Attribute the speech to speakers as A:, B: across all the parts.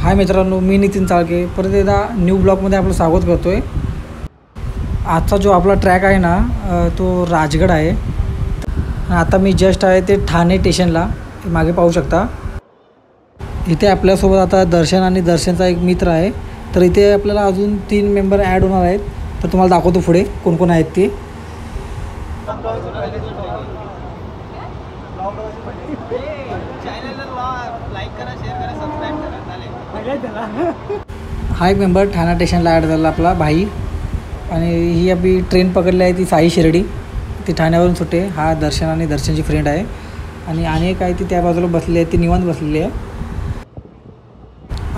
A: हाय मित्रांनो, मी नितीन चाळके परत एकदा न्यू ब्लॉगमध्ये आपलं स्वागत करतो आहे। आजचा जो आपला ट्रॅक आहे ना तो राजगड आहे। आता मी जस्ट आहे ते ठाणे स्टेशनला, मागे पाहू शकता। इथे आपल्यासोबत आता दर्शन आणि दर्शनचा एक मित्र आहे, तर इथे आपल्याला अजून 3 मेंबर ॲड होणार आहेत। तर तुम्हाला दाखवतो पुढे कोण कोण आहेत ते। हा एक मेंबर ठाणा स्टेशनला ॲड झाला आपला भाई। आणि ही आपली ट्रेन पकडली आहे ती साई शिर्डी, ती ठाण्यावरून सुटे। हा दर्शन आणि दर्शनची फ्रेंड आहे आणि अनेक आहे ती त्या बाजूला बसलेली आहे, ती निवांत बसलेली आहे।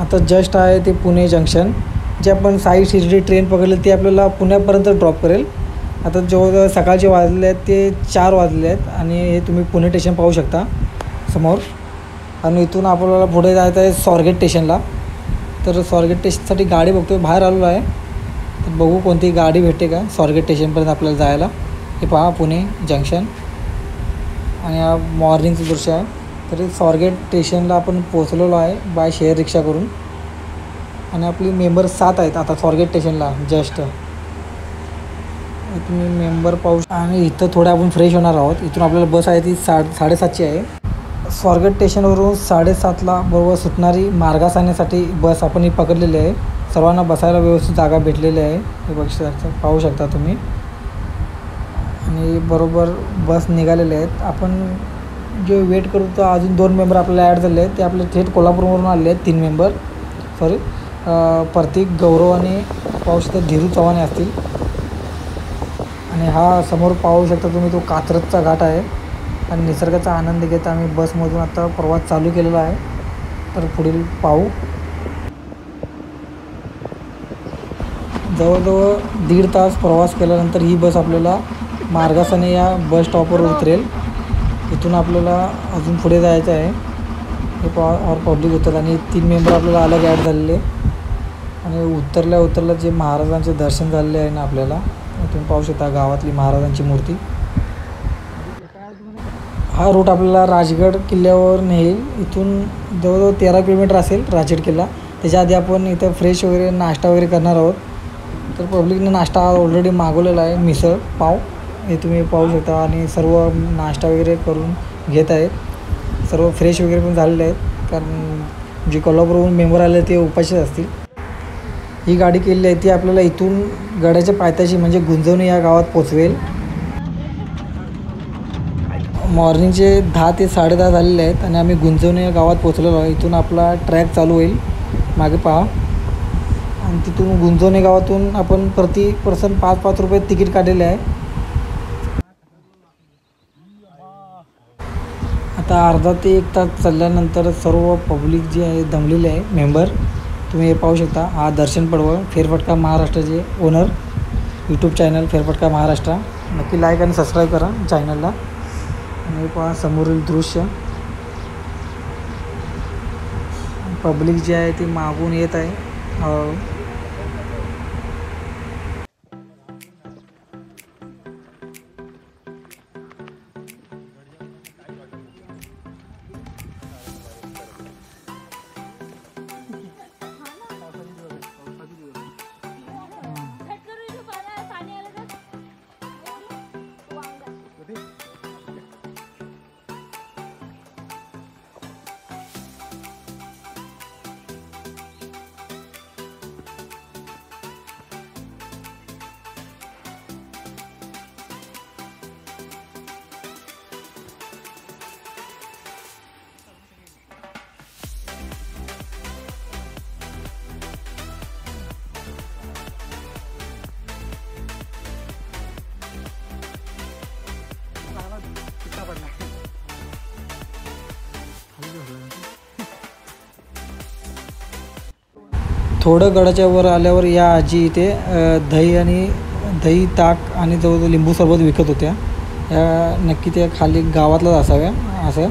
A: आता जस्ट आहे ते पुणे जंक्शन, जे आपण साई शिर्डी ट्रेन पकडली ती आपल्याला पुण्यापर्यंत ड्रॉप करेल। आता जवळजवळ सकाळचे वाजले आहेत ते 4 वाजले आहेत आणि हे तुम्ही पुणे स्टेशन पाहू शकता समोर। आणि इथून आपल्याला पुढे जायचं आहे स्वारगेट स्टेशनला। तर स्वारगेट स्टेशनसाठी गाडी बघतोय, बाहेर आलेलो आहे, तर बघू कोणती गाडी भेटते का स्वारगेट स्टेशनपर्यंत आपल्याला जायला। हे पहा पुणे जंक्शन आणि हा मॉर्निंगचं दृश्य आहे। तरी स्वारगेट स्टेशनला आपण पोहोचलेलो आहे बाय शेअर रिक्षा करून। आणि आपली मेंबर 7 आहेत आता स्वारगेट स्टेशनला जस्ट। तुम्ही मेंबर पाहू आणि इथं थोडं आपण फ्रेश होणार आहोत। इथून आपल्याला बस आहे ती 7:30ची आहे। स्वारगेट स्टेशनवरून 7:30ला बरोबर सुटणारी मार्गास आणण्यासाठी बस आपण ही पकडलेली आहे। सर्वांना बसायला व्यवस्थित जागा भेटलेली आहे, हे पाहू शकता तुम्ही। आणि बरोबर बस निघालेले आहेत। आपण जे वेट करतो तर अजून 2 मेंबर आपल्याला ॲड झाले आहेत, ते आपले थेट कोल्हापूरवरून आलेले आहेत। 3 मेंबर प्रतीक, गौरव आणि पाहू शकता धीरू चव्हाण असतील। आणि हा समोर पाहू शकता तुम्ही तो कात्रजचा घाट आहे आणि निसर्गाचा आनंद घेत आम्ही बसमधून आता प्रवास चालू केलेला आहे। तर पुढील पाहू, जवळजवळ 1.5 तास प्रवास केल्यानंतर ही बस आपल्याला मार्गासाने या बस स्टॉपवर उतरेल। इथून आपल्याला अजून पुढे जायचं आहे। हे और पब्लिक उतरलं आणि 3 मेंबर आपल्याला अलग ॲड झालेले। आणि उतरल्या जे महाराजांचे दर्शन झालेले आहे ना आपल्याला, तुम्ही पाहू शकता गावातली महाराजांची मूर्ती। हा रूट आपल्याला राजगड किल्ल्यावर नेईल। इथून जवळजवळ 13 किलोमीटर असेल राजगड किल्ला। त्याच्या आधी आपण इथं फ्रेश वगैरे नाश्ता वगैरे करणार आहोत। तर पब्लिकने नाश्ता ऑलरेडी मागवलेला आहे, मिसळ पाव, हे तुम्ही पाहू शकता। आणि सर्व नाश्ता वगैरे करून घेत आहेत, सर्व फ्रेश वगैरे पण झालेले आहेत, कारण जे कोल्हापूरवरून मेंबर आले ते उपाशीच असतील। ही गाडी केलेली आहे ती आपल्याला इथून गडाच्या पायथ्याशी म्हणजे गुंजवणी या गावात पोचवेल। मॉर्निंगचे 10 ते 10:30 झालेले आहेत आणि आम्ही गुंजवणी या गावात पोचलेलो आहे। इथून आपला ट्रॅक चालू होईल, मागे पहा। आणि तिथून गुंजवणी गावातून आपण प्रति पर्सन 5-5 रुपये तिकीट काढलेले आहे। आता अर्धा ते 1 तास चालल्यानंतर सर्व पब्लिक जी आहे दमलेली आहे मेंबर, तुम्ही हे पाहू शकता। हा दर्शन पडवळ, फेरफटका महाराष्ट्राचे ओनर, यूट्यूब चॅनल फेरफटका महाराष्ट्र। नक्की लाईक आणि सबस्क्राईब करा चॅनलला। आणि हे पहा समोरील दृश्य, पब्लिक जी आहे ती मागून येत आहे। थोडं गडाच्या वर आल्यावर या आजी इथे दही ताक आणि जवळजवळ लिंबू सरबत विकत होत्या। या नक्की त्या खाली गावातलाच असाव्या असं।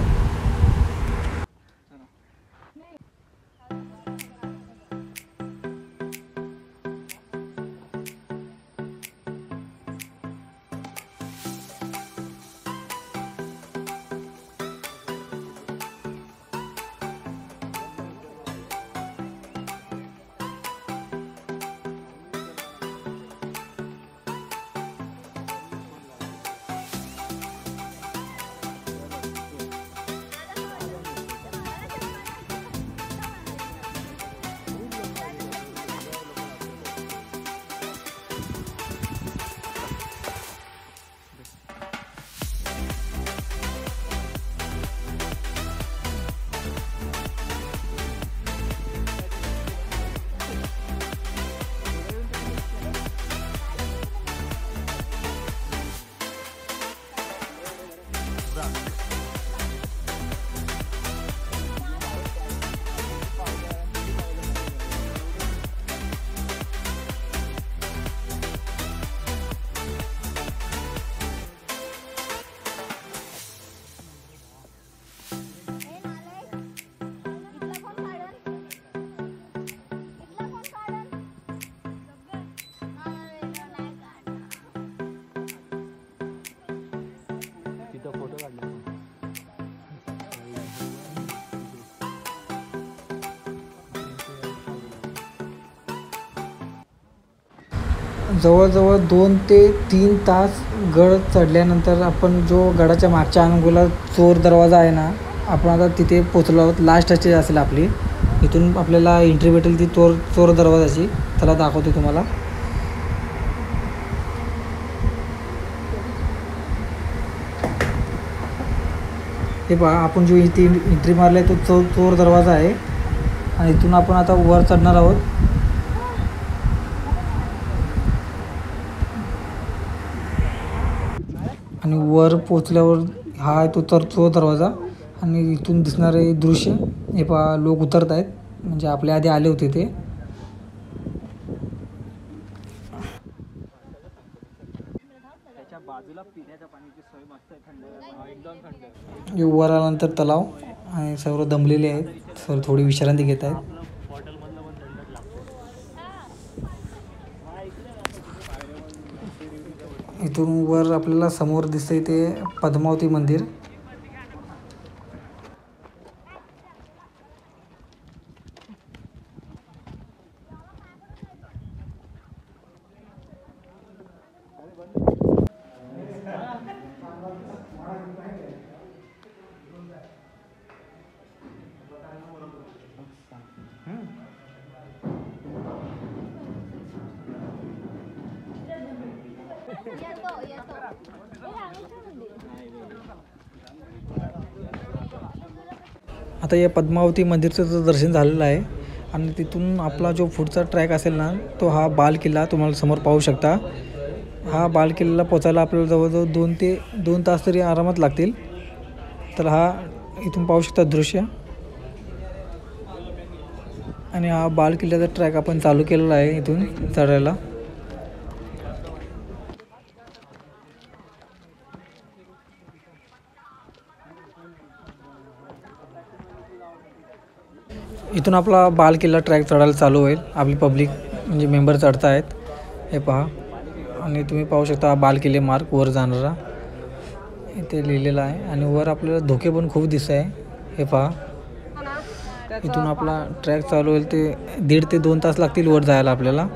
A: जवळजवळ 2 ते 3 तास गड चढल्यानंतर आपण जो गडाच्या मागच्या अंगुला चोर दरवाजा आहे ना, आपण आता तिथे पोचलो आहोत. लास्ट स्टेज असेल आपली. इथून आपल्याला एंट्री भेटेल ती चोर दरवाजाची. चला दाखवतो तुम्हाला. हे पहा, आपण जो इथे एंट्री मारली आहे तो चोर दरवाजा आहे. आणि इथून आपण आता वर चढणार आहोत. आणि वर पोचल्यावर हा आहे तो चोर दरवाजा. आणि इथून दिसणारे दृश्य हे पहा, लोक उतरत आहेत, म्हणजे आपल्या आधी आले होते ते. वर आल्यानंतर तलाव आणि सर्व दमलेले आहेत, सर्व थोडी विश्रांती घेत आहेत. इथून वर आपल्याला समोर दिसतंय ते पद्मावती मंदिर. आता या पद्मावती मंदिरचं दर्शन झालेलं आहे. आणि तिथून आपला जो पुढचा ट्रॅक असेल ना, तो हा बाल किल्ला तुम्हाला समोर पाहू शकता. हा बाल किल्ल्याला पोचायला आपल्याला जवळजवळ 2 तास तरी आरामात लागतील. तर हा इथून पाहू शकता दृश्य. आणि हा बाल किल्ल्याचा ट्रॅक आपण चालू केलेला आहे इथून चढायला. इथून आपला बाल किल्ला ट्रॅक चढायला चालू होईल. आपली पब्लिक म्हणजे मेंबर चढत आहेत, हे पहा. आणि तुम्ही पाहू शकता बाल किल्ले मार्ग वर जाणारा इथे लिहिलेला आहे. आणि वर आपल्याला धोके पण खूप दिसत आहे, हे पहा. इथून आपला ट्रॅक चालू होईल. ते 1.5 ते 2 तास लागतील वर जायला आपल्याला.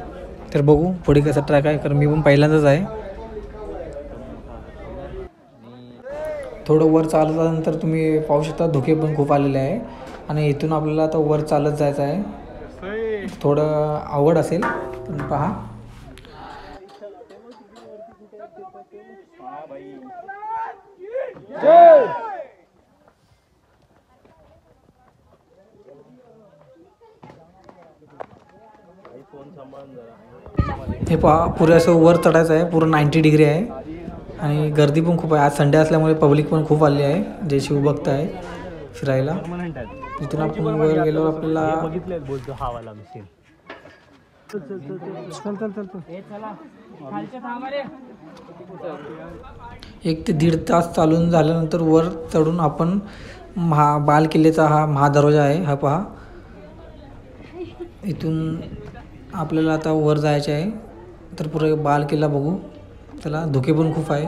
A: तर बघू पुढे कसा ट्रॅक आहे, कारण मी पण पहिल्यांदाच आहे. थोडं वर चालल्यानंतर तुम्ही पाहू शकता धोके पण खूप आलेले आहे. आणि इथून आपल्याला आता वर चालत जायचं आहे. थोडं अवघड असेल, पण पहा. हे पहा, पुरे असं वर चढायचं आहे. पूर्ण 90 डिग्री आहे. आणि गर्दी पण खूप आहे. आज संडे असल्यामुळे पब्लिक पण खूप आली आहे, जे शिवभक्त आहे फिरायला. इथून आपण वर गेलो आपल्याला 1 ते 1.5 तास चालून झाल्यानंतर वर चढून आपण बाल किल्ल्याचा हा महादरवाजा आहे, हा पहा. इथून आपल्याला आता वर जायचे आहे. तर पुरे बाल किल्ला बघू. त्याला धोके पण खूप आहे.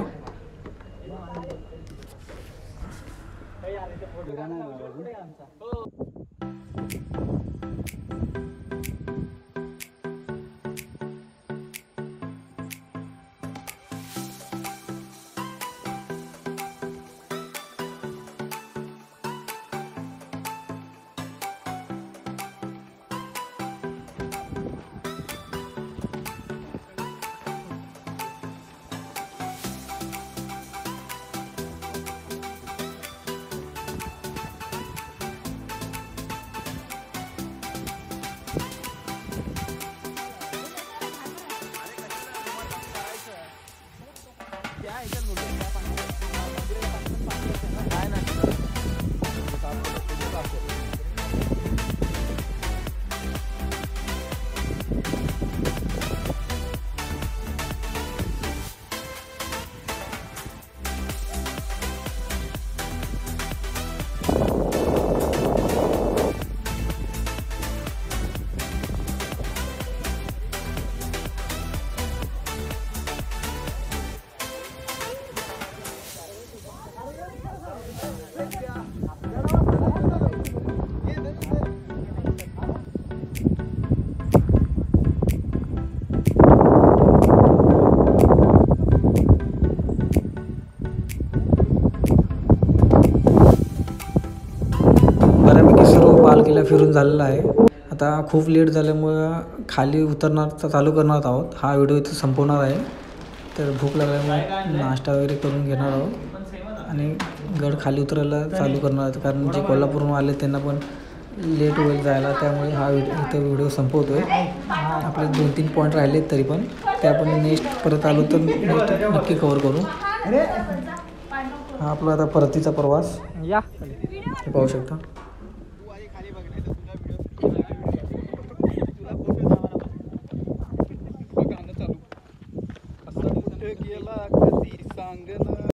A: फिरायला फिरून झालेला आहे. आता खूप लेट झाल्यामुळं खाली उतरणार चालू करणार आहोत. हा व्हिडिओ इथं संपवणार आहे. तर भूक लागल्यामुळे नाश्ता वगैरे करून घेणार आहोत आणि गड खाली उतरायला चालू करणार आहोत, कारण जे कोल्हापूरहून आले त्यांना पण लेट होईल जायला. त्यामुळे हा इथं व्हिडिओ संपवतो आहे. आपले 2-3 पॉईंट राहिलेत तरी पण ते आपण नेक्स्ट परत आलो तर नेक्स्ट नक्की कवर करू. हा आपला आता परतीचा प्रवास या हे पाहू शकता.
B: गेला कधी सांग ना